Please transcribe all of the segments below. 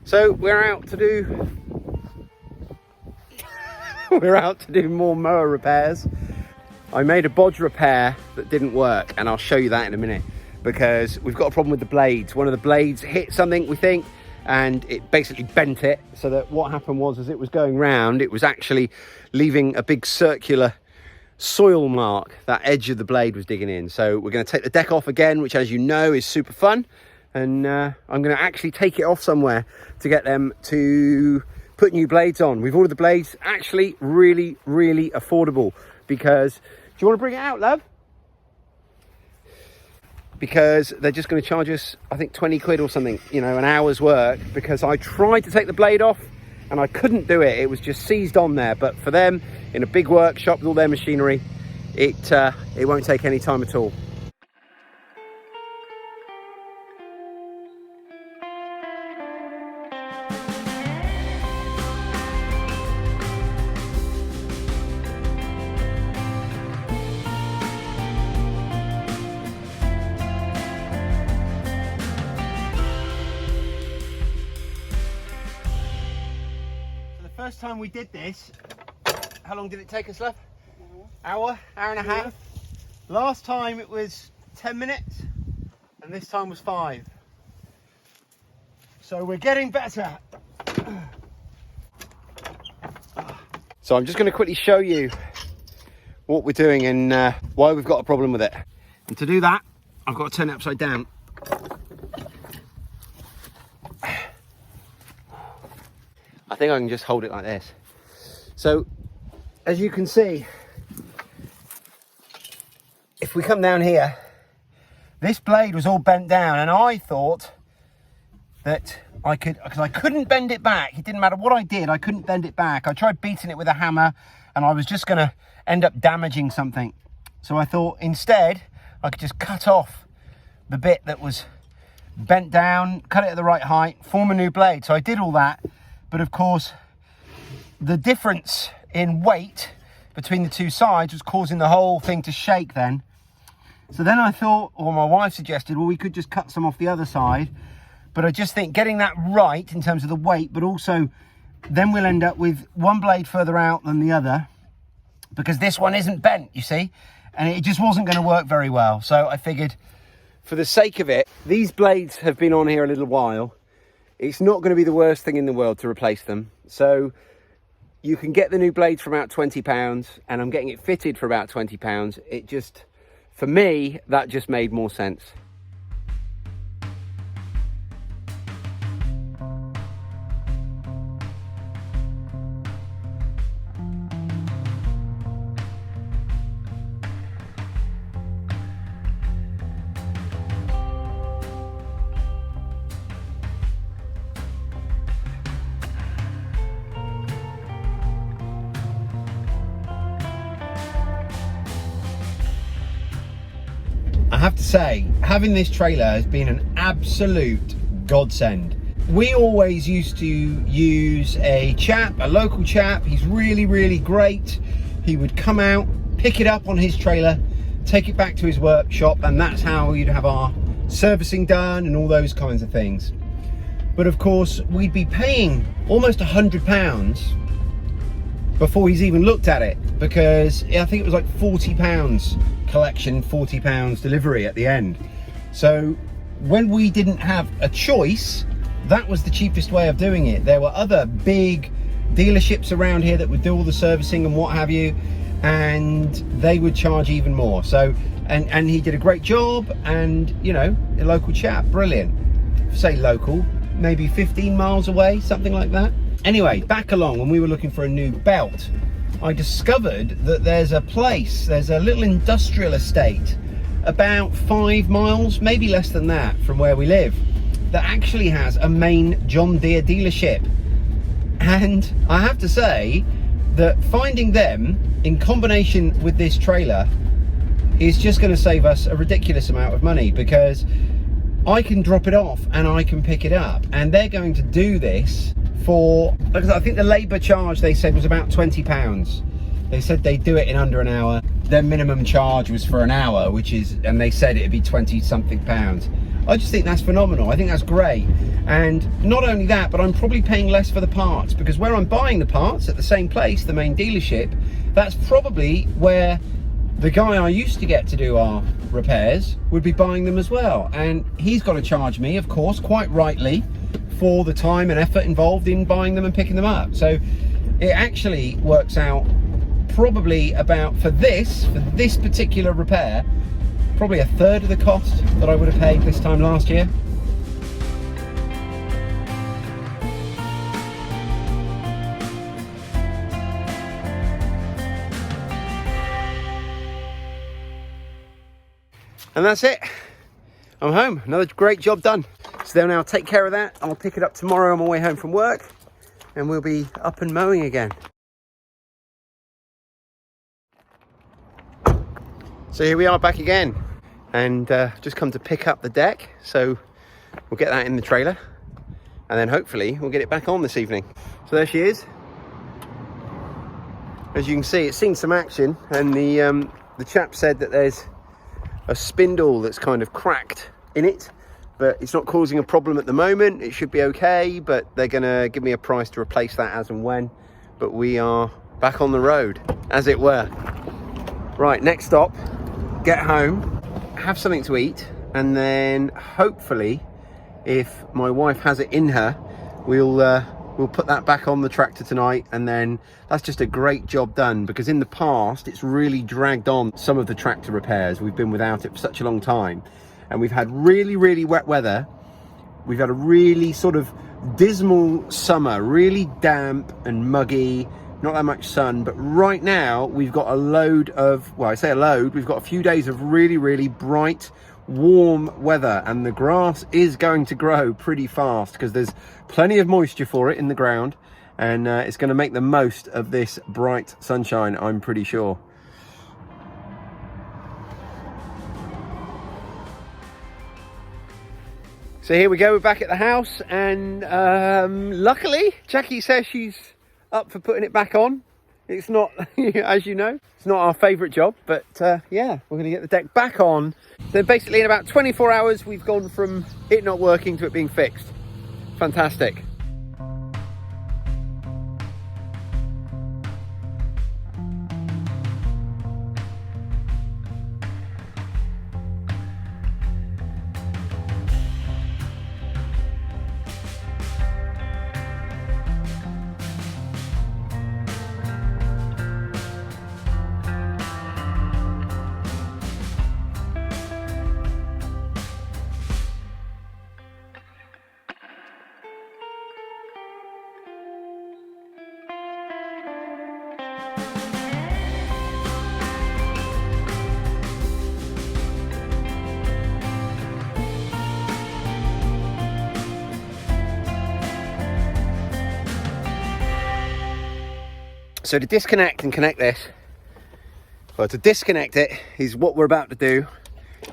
So we're out to do we're out to do more mower repairs. I made a bodge repair that didn't work, and I'll show you that in a minute, because we've got a problem with the blades. One of the blades hit something, we think, and it basically bent it, so that what happened was, as it was going round, it was actually leaving a big circular soil mark. That edge of the blade was digging in. So we're going to take the deck off again, which, as you know, is super fun, and I'm going to actually take it off somewhere to get them to put new blades on. We've ordered the blades, actually really affordable, because, do you want to bring it out, love? Because they're just going to charge us, I think, 20 quid or something, you know, an hour's work, because I tried to take the blade off and I couldn't do it. It was just seized on there. But for them, in a big workshop with all their machinery, it won't take any time at all. First time we did this, how long did it take us, love? Hour and a half. Last time it was 10 minutes, and this time was 5. So we're getting better. So I'm just going to quickly show you what we're doing and why we've got a problem with it. And to do that, I've got to turn it upside down. I think I can just hold it like this. So, as you can see, if we come down here, this blade was all bent down, and I thought that I could, because I couldn't bend it back. It didn't matter what I did, I couldn't bend it back. I tried beating it with a hammer, and I was just going to end up damaging something. So I thought instead I could just cut off the bit that was bent down, cut it at the right height, form a new blade. So I did all that. But of course, the difference in weight between the two sides was causing the whole thing to shake then. So then I thought, or my wife suggested, well, we could just cut some off the other side. But I just think getting that right in terms of the weight, but also then we'll end up with one blade further out than the other, because this one isn't bent, you see, and it just wasn't going to work very well. So I figured, for the sake of it, these blades have been on here a little while. It's not going to be the worst thing in the world to replace them. So you can get the new blades for about £20, and I'm getting it fitted for about £20. It just, for me, that just made more sense. I have to say, having this trailer has been an absolute godsend. We always used to use a local chap. He's really great. He would come out, pick it up on his trailer, take it back to his workshop, and that's how we'd have our servicing done and all those kinds of things. But of course, we'd be paying almost £100 before he's even looked at it, because I think it was like £40 collection, £40 delivery at the end. So when we didn't have a choice, that was the cheapest way of doing it. There were other big dealerships around here that would do all the servicing and what have you, and they would charge even more. So and he did a great job, and you know, a local chap, brilliant. Say local, maybe 15 miles away, something like that. Anyway, back along, when we were looking for a new belt, I discovered that there's a little industrial estate about 5 miles, maybe less than that, from where we live, that actually has a main John Deere dealership. And I have to say that finding them in combination with this trailer is just going to save us a ridiculous amount of money, because I can drop it off and I can pick it up, and they're going to do this for, because I think the labour charge they said was about £20. They said they'd do it in under an hour. Their minimum charge was for an hour, which is, and they said it'd be 20 something pounds. I just think that's phenomenal. I think that's great. And not only that, but I'm probably paying less for the parts, because where I'm buying the parts at the same place, the main dealership, that's probably where the guy I used to get to do our repairs would be buying them as well. And he's got to charge me, of course, quite rightly, for the time and effort involved in buying them and picking them up. So it actually works out probably about, for this particular repair, probably a third of the cost that I would have paid this time last year. And that's it. I'm home. Another great job done. So now I'll take care of that. I'll pick it up tomorrow on my way home from work, and we'll be up and mowing again. So here we are back again, and just come to pick up the deck. So we'll get that in the trailer, and then hopefully we'll get it back on this evening. So there she is. As you can see, it's seen some action, and the chap said that there's a spindle that's kind of cracked in it, but it's not causing a problem at the moment. It should be okay, but they're gonna give me a price to replace that as and when. But we are back on the road, as it were. Right, next stop, get home, have something to eat, and then hopefully, if my wife has it in her, we'll put that back on the tractor tonight. And then that's just a great job done, because in the past it's really dragged on some of the tractor repairs. We've been without it for such a long time, and we've had really wet weather. We've had a really sort of dismal summer, really damp and muggy, not that much sun. But right now we've got a load of, well, I say a load, we've got a few days of really bright, warm weather, and the grass is going to grow pretty fast because there's plenty of moisture for it in the ground, and it's going to make the most of this bright sunshine, I'm pretty sure. So here we go, we're back at the house, and luckily Jackie says she's up for putting it back on. It's not, as you know, it's not our favourite job, but yeah, we're going to get the deck back on. So basically in about 24 hours, we've gone from it not working to it being fixed. Fantastic. So to disconnect and connect this, well, to disconnect it is what we're about to do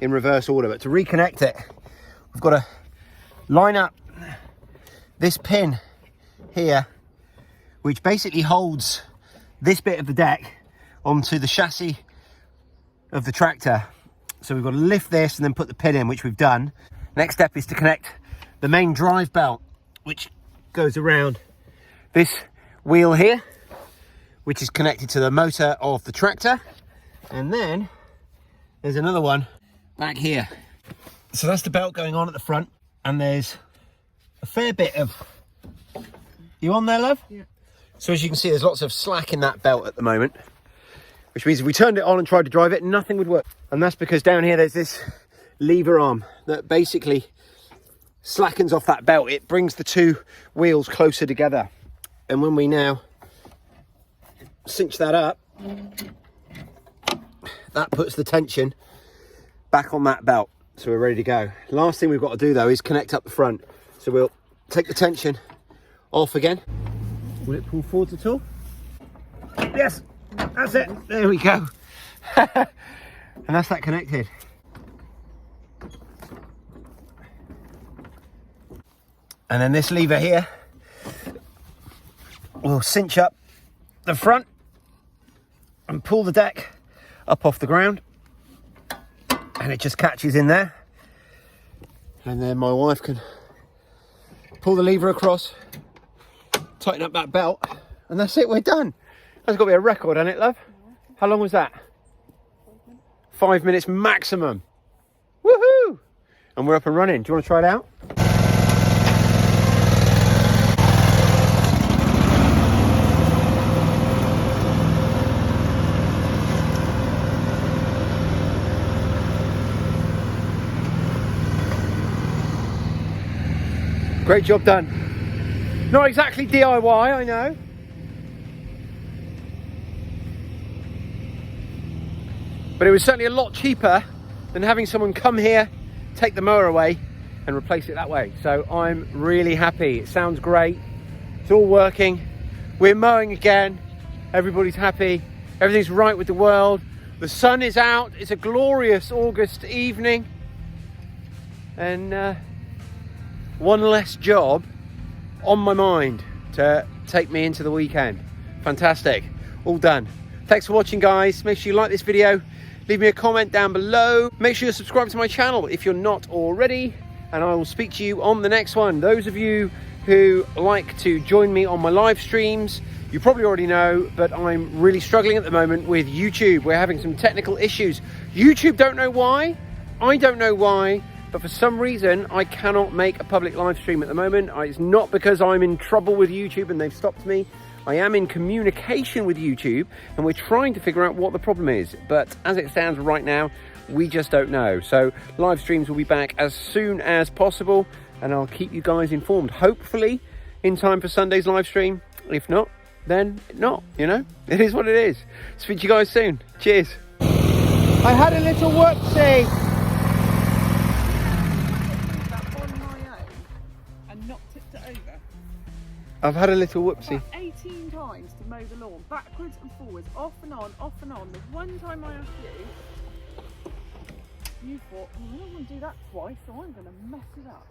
in reverse order, but to reconnect it, we've got to line up this pin here, which basically holds this bit of the deck onto the chassis of the tractor. So we've got to lift this and then put the pin in, which we've done. Next step is to connect the main drive belt, which goes around this wheel here, which is connected to the motor of the tractor. And then there's another one back here. So that's the belt going on at the front, and there's a fair bit of, you on there, love? Yeah. So as you can see, there's lots of slack in that belt at the moment, which means if we turned it on and tried to drive it, nothing would work. And that's because down here there's this lever arm that basically slackens off that belt. It brings the two wheels closer together. And when we now cinch that up, that puts the tension back on that belt, so we're ready to go. Last thing we've got to do though is connect up the front. So we'll take the tension off again. Will it pull forwards at all? Yes, that's it, there we go. And that's that connected. And then this lever here will cinch up the front and pull the deck up off the ground, and it just catches in there. And then my wife can pull the lever across, tighten up that belt, and that's it, we're done. That's got to be a record, hasn't it, love? How long was that? 5 minutes maximum. Woohoo! And we're up and running. Do you want to try it out? Great job done. Not exactly DIY, I know. But it was certainly a lot cheaper than having someone come here, take the mower away and replace it that way. So I'm really happy. It sounds great. It's all working. We're mowing again. Everybody's happy. Everything's right with the world. The sun is out. It's a glorious August evening. And one less job on my mind to take me into the weekend. Fantastic. All done. Thanks for watching, guys. Make sure you like this video. Leave me a comment down below. Make sure you subscribe to my channel if you're not already. And I will speak to you on the next one. Those of you who like to join me on my live streams, you probably already know, but I'm really struggling at the moment with YouTube. We're having some technical issues. YouTube don't know why. I don't know why. But for some reason, I cannot make a public live stream at the moment. It's not because I'm in trouble with YouTube and they've stopped me. I am in communication with YouTube and we're trying to figure out what the problem is. But as it stands right now, we just don't know. So live streams will be back as soon as possible and I'll keep you guys informed. Hopefully in time for Sunday's live stream. If not, then not, you know. It is what it is. Speak to you guys soon. Cheers. I had a little whoopsie. I've had a little whoopsie. About 18 times to mow the lawn, backwards and forwards, off and on, off and on. The one time I asked you thought, well, I don't want to do that twice, so I'm going to mess it up.